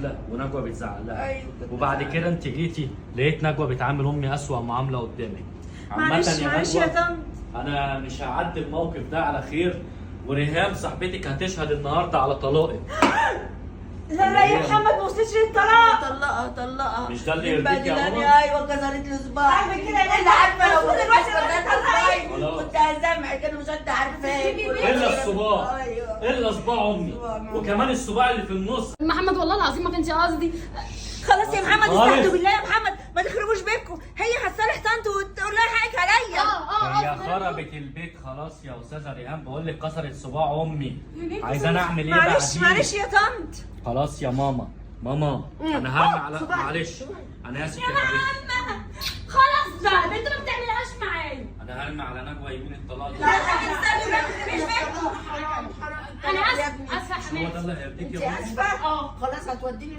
لا ونجوى بتزعق لها. أيوة. وبعد كده انت جيتي لقيت نجوى بتعامل امي اسوأ معامله قدامك. معلش معلش يا طنط. انا مش هعدي الموقف ده على خير، وريهام صاحبتك هتشهد النهارده على طلاقك. لا لا يا محمد ما وصلتش للطلاق. طلقها مش ده اللي يرضيك يا مبهدلاني. ماما؟ ايوه كسرت لي صباعي. عارفة كده ليه؟ انا عارفه لو المفروض الواحد يبقى خلاص. كنت هسامع كده مش انت عارفاه. الا الصباع، ايوه الا صباع امي، وكمان الصباع اللي في النص. محمد والله العظيم ما كانش قصدي. خلاص يا محمد خالص. استهدوا بالله يا محمد، ما تخربوش بيتكم. هي هتصالح طنط وتقول لها حقك عليا. هي خربت البيت خلاص يا استاذه ريهام، بقول لك كسرت صباع امي. عايزه انا اعمل ايه معلش بعدين؟ معلش يا طنط. خلاص يا ماما. ماما انا هرمي على، معلش انا اسف يا حبيبتي. خلاص بقى انت ما بتعملهاش معايا. انا هرمي على نجوى يمين الطلاق. لا استهدوا بالله ما تخربوش بيتكم. انا اسفه هو ده اللي هيرضيك يا انت ماما؟ اسفه؟ خلاص هتوديني